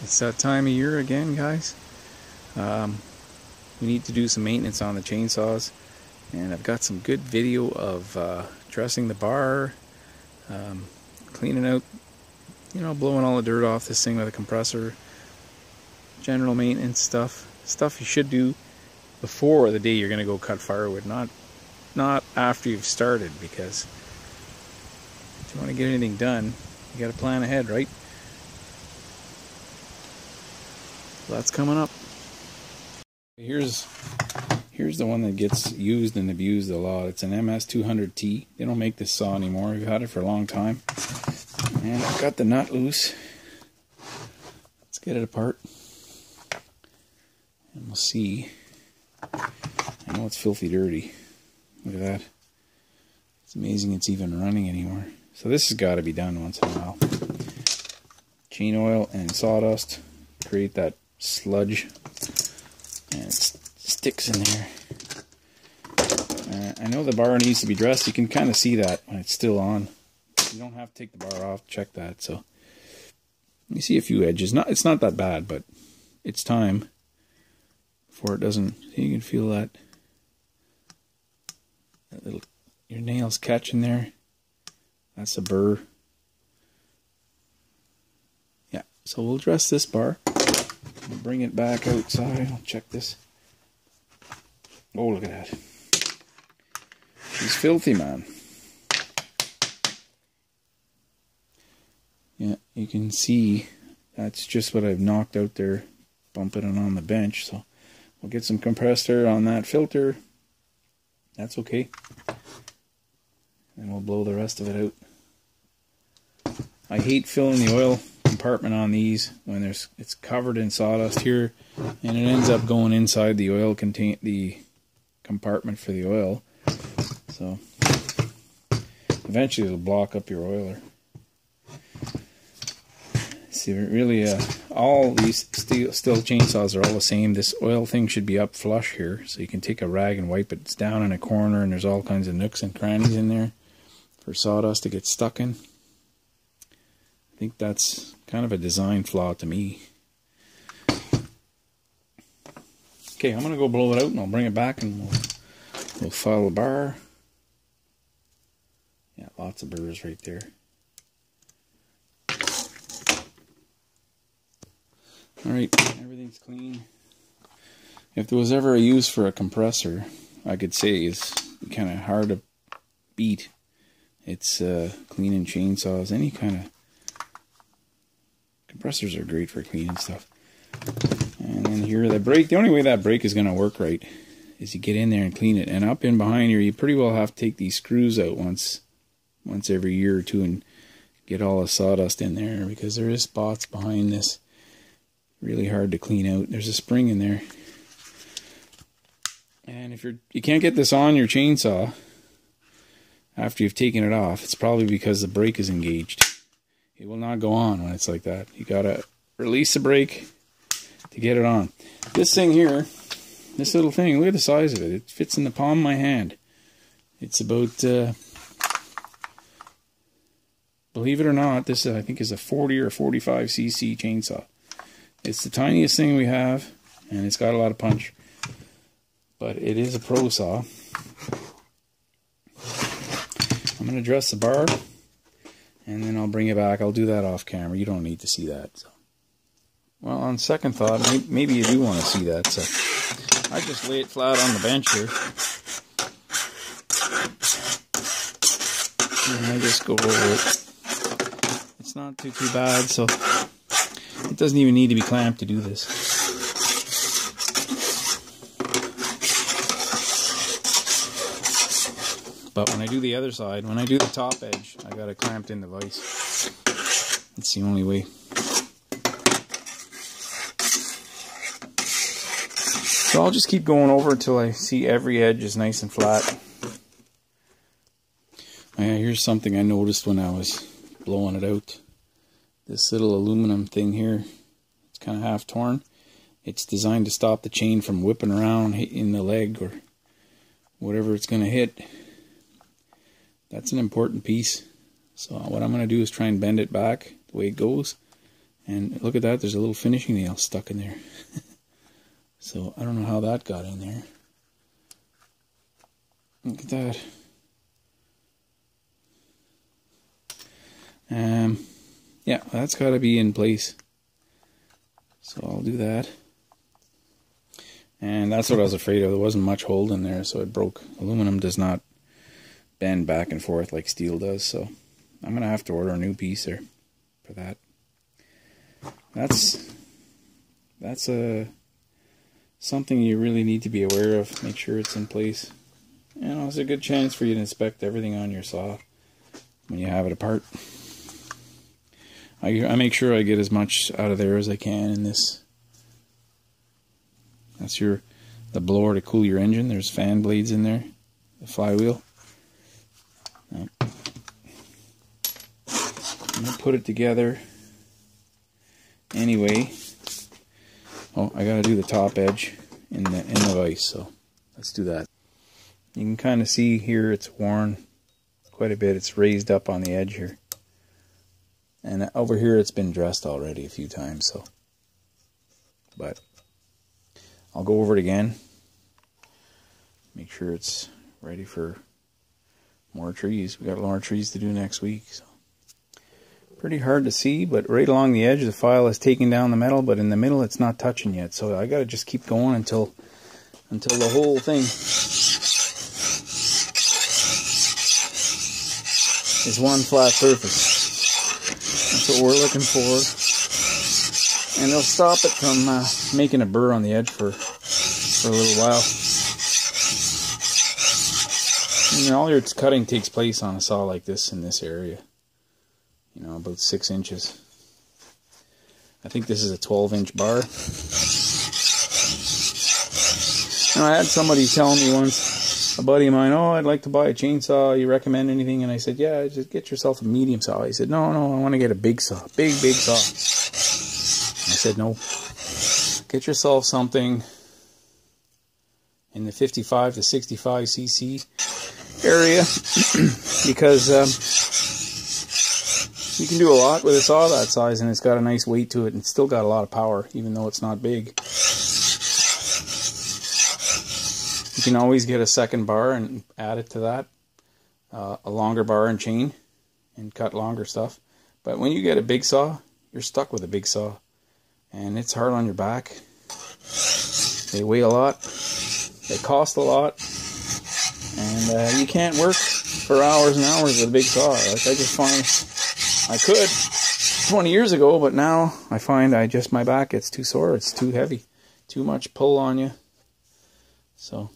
It's that time of year again, guys. We need to do some maintenance on the chainsaws, and I've got some good video of dressing the bar, cleaning out, blowing all the dirt off this thing with a compressor, general maintenance stuff you should do before the day you're going to go cut firewood, not after you've started, because if you want to get anything done, you got to plan ahead, right? So that's coming up. Here's the one that gets used and abused a lot. It's an MS200T. They don't make this saw anymore. We've had it for a long time. And I've got the nut loose. Let's get it apart. And we'll see. I know it's filthy dirty. Look at that. It's amazing it's even running anymore. So this has got to be done once in a while. Chain oil and sawdust create that sludge, and it sticks in there. I know the bar needs to be dressed. You can kind of see that when it's still on. You don't have to take the bar off. Check that. So you see a few edges. It's not that bad, but it's time before it doesn't. You can feel that little, your nails catch in there. That's a burr. Yeah. So we'll dress this bar. I'll bring it back outside. I'll check this. Oh, look at that. She's filthy, man. Yeah, you can see that's just what I've knocked out there, bumping it on the bench. So we'll get some compressed air on that filter. That's okay. And we'll blow the rest of it out. I hate filling the oil compartment on these when it's covered in sawdust here, and it ends up going inside the oil the compartment for the oil. So eventually it'll block up your oiler. See, really, all these STIHL chainsaws are all the same. This oil thing should be up flush here, so you can take a rag and wipe it. It's down in a corner, and there's all kinds of nooks and crannies in there for sawdust to get stuck in. I think that's kind of a design flaw to me. Okay, I'm going to go blow it out, and I'll bring it back, and we'll file the bar. Yeah, lots of burrs right there. Alright, everything's clean. If there was ever a use for a compressor, I could say it's kind of hard to beat. It's cleaning chainsaws, any kind of compressors are great for cleaning stuff. And then here, the brake, the only way that brake is going to work right is you get in there and clean it. And up in behind here, you pretty well have to take these screws out once every year or two and get all the sawdust in there, because there is spots behind this really hard to clean out. There's a spring in there. And if you can't get this on your chainsaw after you've taken it off, it's probably because the brake is engaged. It will not go on when it's like that. You gotta release the brake to get it on. This thing here, this little thing, look at the size of it. It fits in the palm of my hand. It's about, believe it or not, this I think is a 40 or 45 cc chainsaw. It's the tiniest thing we have, and it's got a lot of punch. But it is a pro saw. I'm going to dress the bar, and then I'll bring it back. I'll do that off camera. You don't need to see that. So. Well, on second thought, maybe you do want to see that. So I just lay it flat on the bench here. And I just go over it. It's not too bad, so it doesn't even need to be clamped to do this. But when I do the other side, when I do the top edge, I got it clamped in the vise. It's the only way. So I'll just keep going over until I see every edge is nice and flat. Here's something I noticed when I was blowing it out. This little aluminum thing here, it's kind of half torn. It's designed to stop the chain from whipping around, hitting the leg or whatever it's going to hit. That's an important piece. So what I'm going to do is try and bend it back the way it goes, And look at that, there's a little finishing nail stuck in there. So I don't know how that got in there. Look at that. Yeah, that's got to be in place. So I'll do that. And that's what I was afraid of. There wasn't much hold in there, so it broke. Aluminum does not bend back and forth like steel does, so I'm going to have to order a new piece there for that. That's something you really need to be aware of. Make sure it's in place. You know, it's a good chance for you to inspect everything on your saw when you have it apart. I make sure I get as much out of there as I can in this. That's the blower to cool your engine. There's fan blades in there, the flywheel. I'm gonna put it together anyway. Oh, I gotta do the top edge in the vise, so let's do that. You can kind of see here it's worn quite a bit. It's raised up on the edge here. And over here it's been dressed already a few times, so. But I'll go over it again. Make sure it's ready for more trees. We got more trees to do next week, so. Pretty hard to see, but right along the edge the file is taking down the metal, but in the middle it's not touching yet. So I gotta just keep going until the whole thing is one flat surface. That's what we're looking for. And it'll stop it from making a burr on the edge for a little while. And all your cutting takes place on a saw like this in this area. You know, about 6 inches. I think this is a 12-inch bar. And I had somebody tell me once, a buddy of mine, oh, I'd like to buy a chainsaw, you recommend anything? And I said, yeah, just get yourself a medium saw. He said, no, I want to get a big saw, big saw. I said, no, get yourself something in the 55 to 65 cc area, because you can do a lot with a saw that size, and it's got a nice weight to it, and it's still got a lot of power, even though it's not big. You can always get a second bar and add it to that, a longer bar and chain, and cut longer stuff. But when you get a big saw, you're stuck with a big saw, and it's hard on your back. They weigh a lot, they cost a lot, and you can't work for hours and hours with a big saw. Like, I just find I could 20 years ago, but now I find my back gets too sore, it's too heavy, too much pull on you. So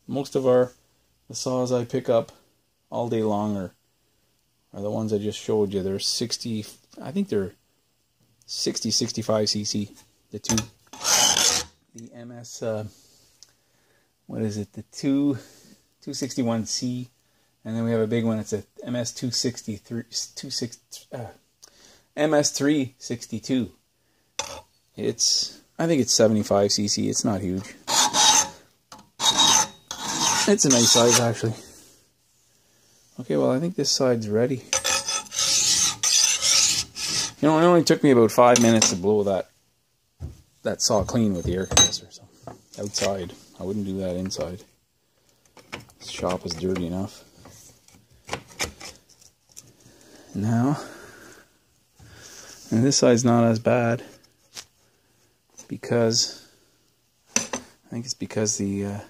most of the saws I pick up all day long are the ones I just showed you. They're 60, I think they're 60, 65 cc, the two. The MS, what is it, the 261C, and then we have a big one, it's a MS362. I think it's 75 cc, it's not huge. It's a nice size, actually. Okay, well, I think this side's ready. You know, it only took me about 5 minutes to blow that saw clean with the air compressor. So outside, I wouldn't do that inside. This shop is dirty enough. Now, and this side's not as bad because I think it's because it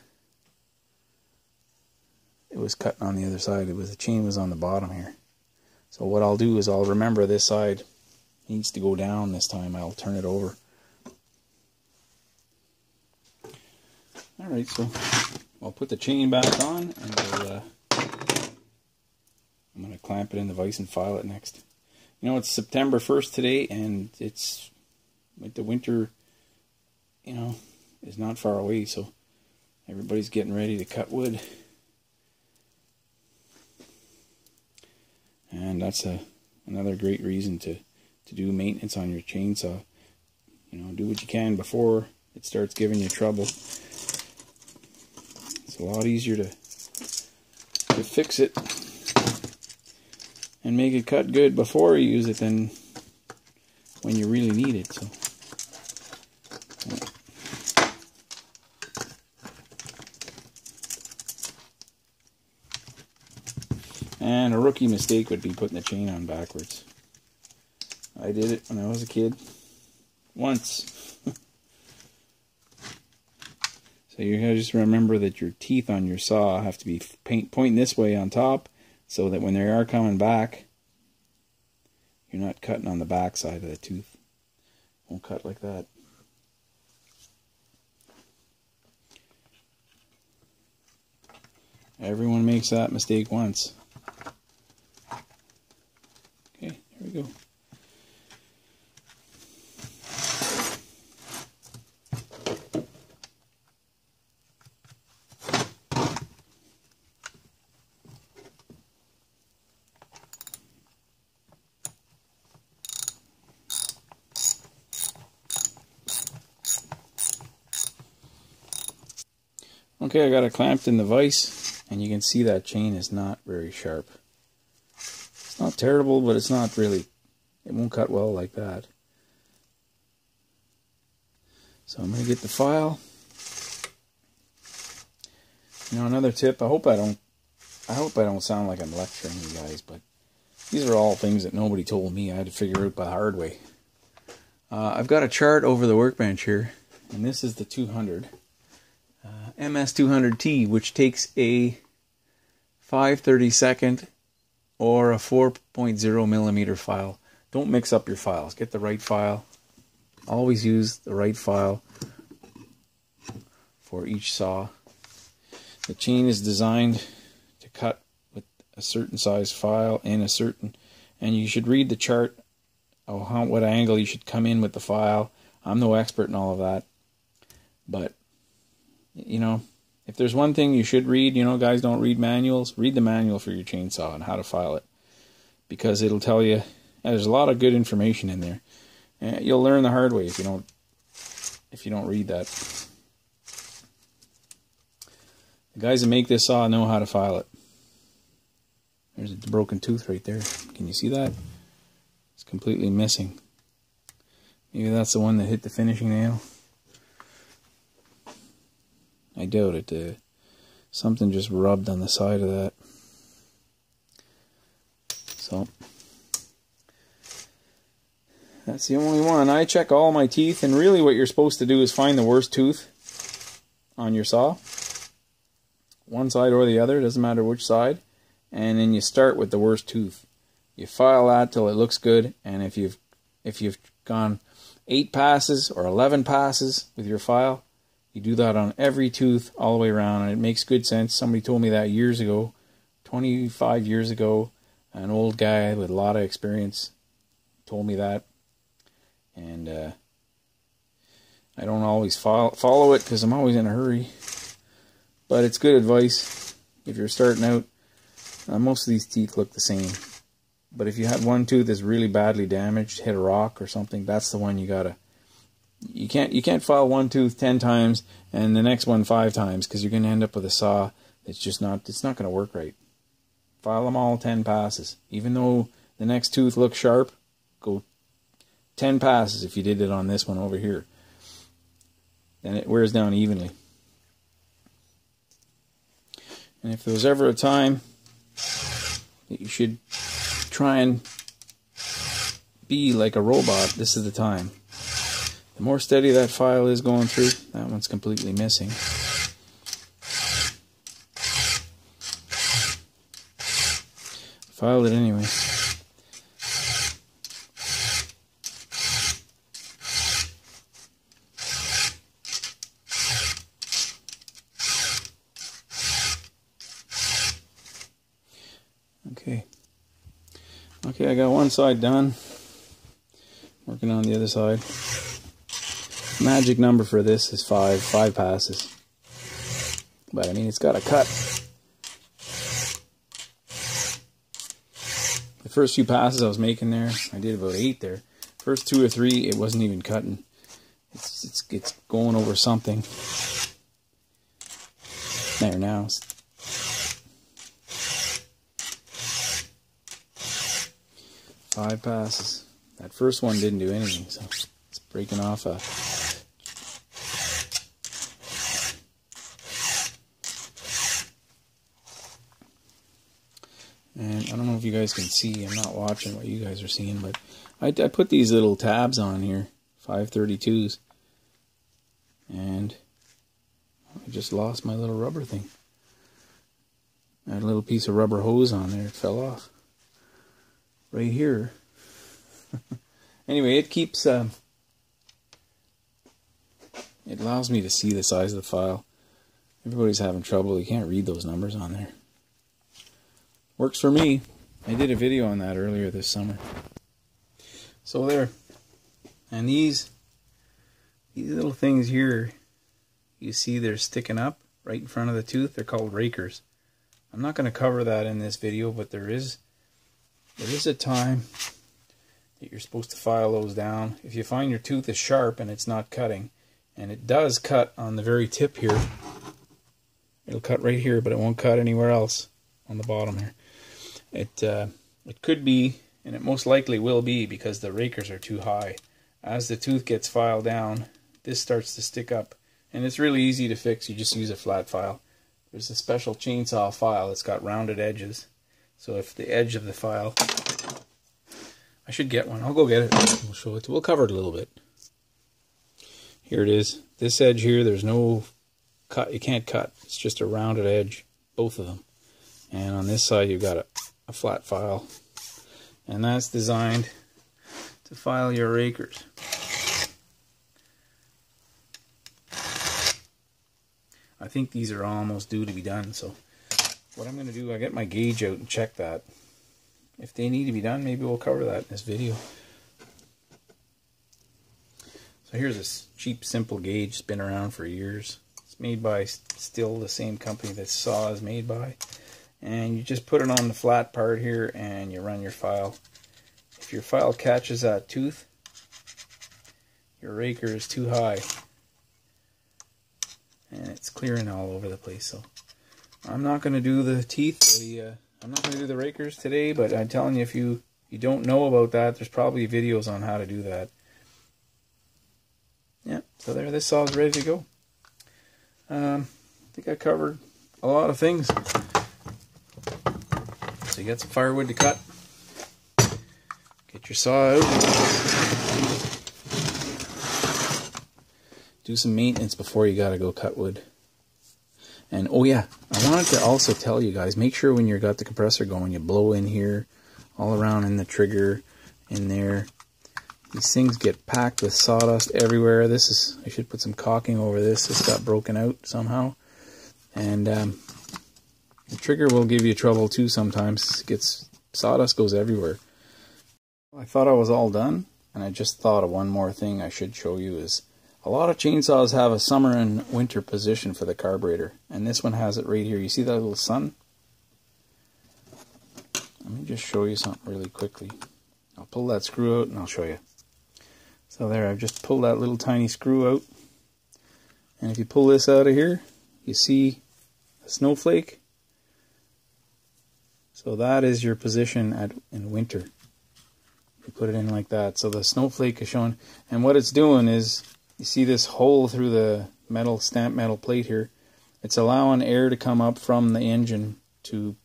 was cut on the other side. The chain was on the bottom here. So what I'll do is I'll remember this side needs to go down this time. I'll turn it over. Alright, so I'll put the chain back on, and I'm going to clamp it in the vise and file it next. You know, it's September 1st today, and it's like the winter, you know, is not far away, so everybody's getting ready to cut wood. And that's another great reason to do maintenance on your chainsaw. You know, do what you can before it starts giving you trouble. It's a lot easier to fix it and make it cut good before you use it than when you really need it. So. And a rookie mistake would be putting the chain on backwards. I did it when I was a kid. Once. So you gotta just remember that your teeth on your saw have to be pointing this way on top, so that when they are coming back, you're not cutting on the back side of the tooth. Won't cut like that. Everyone makes that mistake once. Okay, here we go. Okay, I got it clamped in the vise, and you can see that chain is not very sharp. It's not terrible, but it's not really, it won't cut well like that. So I'm going to get the file. You know, another tip, I hope I don't sound like I'm lecturing you guys, but these are all things that nobody told me. I had to figure out the hard way. I've got a chart over the workbench here, and this is the 200. MS200T, which takes a 5/32 or a 4.0 millimeter file. Don't mix up your files. Get the right file. Always use the right file for each saw. The chain is designed to cut with a certain size file and you should read the chart of what angle you should come in with the file. I'm no expert in all of that, but you know, if there's one thing you should read, you know, guys don't read manuals, read the manual for your chainsaw and how to file it, because it'll tell you, there's a lot of good information in there. And you'll learn the hard way if you don't read that. The guys that make this saw know how to file it. There's a broken tooth right there. Can you see that? It's completely missing. Maybe that's the one that hit the finishing nail. I doubt it. Something just rubbed on the side of that. So that's the only one. I check all my teeth, and really what you're supposed to do is find the worst tooth on your saw. One side or the other, doesn't matter which side. And then you start with the worst tooth. You file that till it looks good, and if you've gone 8 passes or 11 passes with your file, you do that on every tooth all the way around, and it makes good sense. Somebody told me that years ago, 25 years ago. An old guy with a lot of experience told me that. And I don't always follow it because I'm always in a hurry. But it's good advice if you're starting out. Most of these teeth look the same. But if you have one tooth that's really badly damaged, hit a rock or something, that's the one you gotta. You can't file one tooth 10 times and the next one 5 times, because you're going to end up with a saw that's just not, it's not going to work right. File them all 10 passes. Even though the next tooth looks sharp, go 10 passes if you did it on this one over here. Then it wears down evenly. And if there was ever a time that you should try and be like a robot, this is the time. The more steady that file is going through, that one's completely missing. Filed it anyway. Okay, I got one side done. Working on the other side. Magic number for this is 5 passes. But I mean, it's got a cut. The first few passes I was making there, I did about 8 there. First 2 or 3, it wasn't even cutting. It's going over something. There now. 5 passes. That first one didn't do anything, so it's breaking off a... And I don't know if you guys can see, I'm not watching what you guys are seeing, but I put these little tabs on here, 532s, and I just lost my little rubber thing. I had a little piece of rubber hose on there, it fell off. Right here. Anyway, it keeps, it allows me to see the size of the file. Everybody's having trouble, you can't read those numbers on there. Works for me. I did a video on that earlier this summer. So there. And these little things here, you see they're sticking up right in front of the tooth. They're called Rakers. I'm not going to cover that in this video, but there is a time that you're supposed to file those down. If you find your tooth is sharp and it's not cutting, and it does cut on the very tip here, it'll cut right here, but it won't cut anywhere else on the bottom here. It could be, and it most likely will be, because the Rakers are too high. As the tooth gets filed down, this starts to stick up, and it's really easy to fix. You just use a flat file. There's a special chainsaw file that's got rounded edges, so if the edge of the file, I should get one. I'll go get it. We'll show it. We'll cover it a little bit. Here it is. This edge here, there's no cut. You can't cut. It's just a rounded edge, both of them. And on this side, you've got a flat file, and that's designed to file your Rakers. I think these are almost due to be done, so what I'm going to do, I get my gauge out and check that. If they need to be done, maybe we'll cover that in this video. So here's a cheap, simple gauge. It's been around for years. It's made by still the same company that saw is made by. And you just put it on the flat part here and you run your file. If your file catches that tooth, your Raker is too high. And it's clearing all over the place. So I'm not going to do the teeth. I'm not going to do the Rakers today, but I'm telling you, if you don't know about that, there's probably videos on how to do that. Yeah, so there, this saw is ready to go. I think I covered a lot of things. So you got some firewood to cut. Get your saw out. Do some maintenance before you gotta go cut wood. And oh yeah, I wanted to also tell you guys, make sure when you got the compressor going, you blow in here, all around in the trigger, in there. These things get packed with sawdust everywhere. This is, I should put some caulking over this. This got broken out somehow. And the trigger will give you trouble too sometimes. It gets, sawdust goes everywhere. I thought I was all done, and I just thought of one more thing I should show you is a lot of chainsaws have a summer and winter position for the carburetor, and this one has it right here. You see that little sun? Let me just show you something really quickly. I'll pull that screw out and I'll show you. So there, I've just pulled that little tiny screw out, and if you pull this out of here, you see a snowflake. So that is your position in winter. You put it in like that. So the snowflake is showing, and what it's doing is, you see this hole through the metal, stamped metal plate here. It's allowing air to come up from the engine to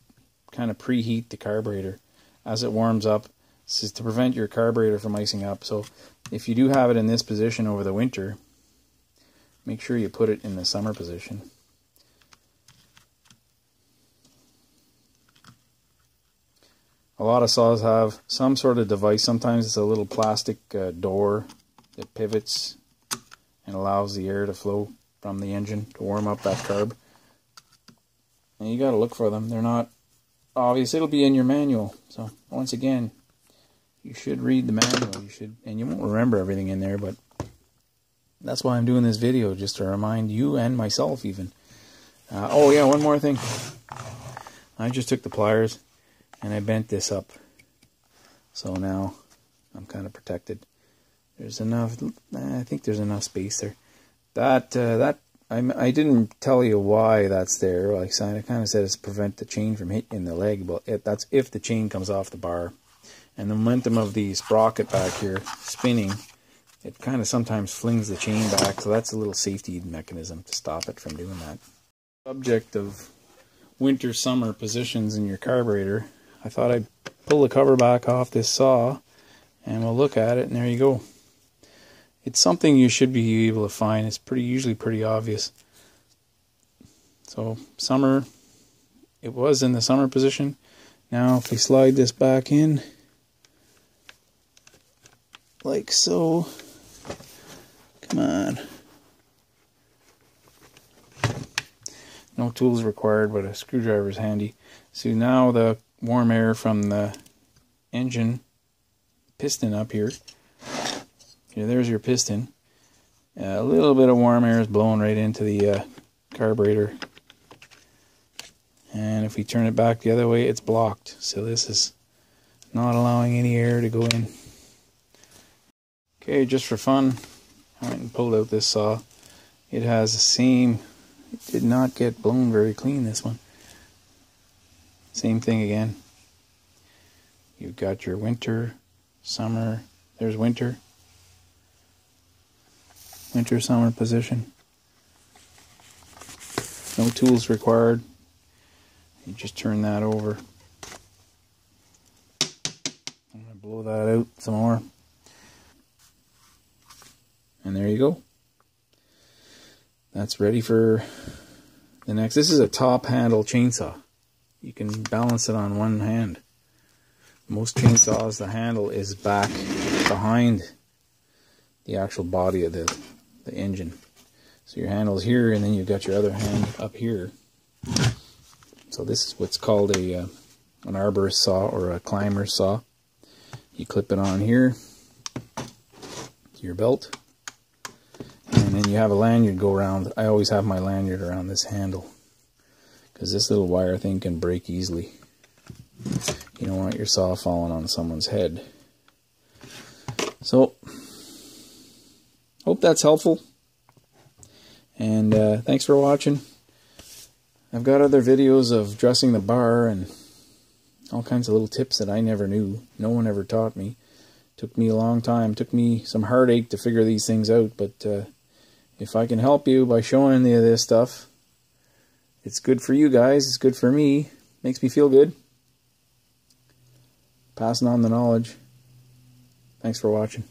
kind of preheat the carburetor as it warms up. This is to prevent your carburetor from icing up. So if you do have it in this position over the winter, make sure you put it in the summer position. A lot of saws have some sort of device. Sometimes it's a little plastic door that pivots and allows the air to flow from the engine to warm up that carb. And you got to look for them. They're not obvious. It'll be in your manual. So once again, you should read the manual. You should, and you won't remember everything in there, but that's why I'm doing this video, just to remind you and myself even. Oh yeah, one more thing. I just took the pliers and I bent this up, so now I'm kind of protected. There's enough. I think there's enough space there. I didn't tell you why that's there. Like I kind of said, it's to prevent the chain from hitting the leg. But that's if the chain comes off the bar. And the momentum of the sprocket back here spinning, it kind of sometimes flings the chain back, so that's a little safety mechanism to stop it from doing that. Subject of winter summer positions in your carburetor, I thought I'd pull the cover back off this saw and we'll look at it, and there you go. It's something you should be able to find. It's usually pretty obvious. So summer, it was in the summer position. Now if we slide this back in like so, come on. No tools required, but a screwdriver is handy. So now the warm air from the engine piston up here. Here, there's your piston. A little bit of warm air is blowing right into the carburetor. And if we turn it back the other way, it's blocked. So this is not allowing any air to go in. Okay, just for fun, I went and pulled out this saw. It has the same, it did not get blown very clean, this one. Same thing again. You've got your winter, summer, there's winter. Winter, summer position. No tools required. You just turn that over. I'm going to blow that out some more. And there you go. That's ready for the next. This is a top handle chainsaw. You can balance it on one hand. Most chainsaws, the handle is back behind the actual body of the engine. So your handle's here, and then you've got your other hand up here. So this is what's called an arborist saw or a climber saw. You clip it on here to your belt, and then you have a lanyard go around. I always have my lanyard around this handle because this little wire thing can break easily. You don't want your saw falling on someone's head. So, hope that's helpful. And thanks for watching. I've got other videos of dressing the bar and all kinds of little tips that I never knew. No one ever taught me. Took me a long time. Took me some heartache to figure these things out. But if I can help you by showing any of this stuff, it's good for you guys. It's good for me. Makes me feel good. Passing on the knowledge. Thanks for watching.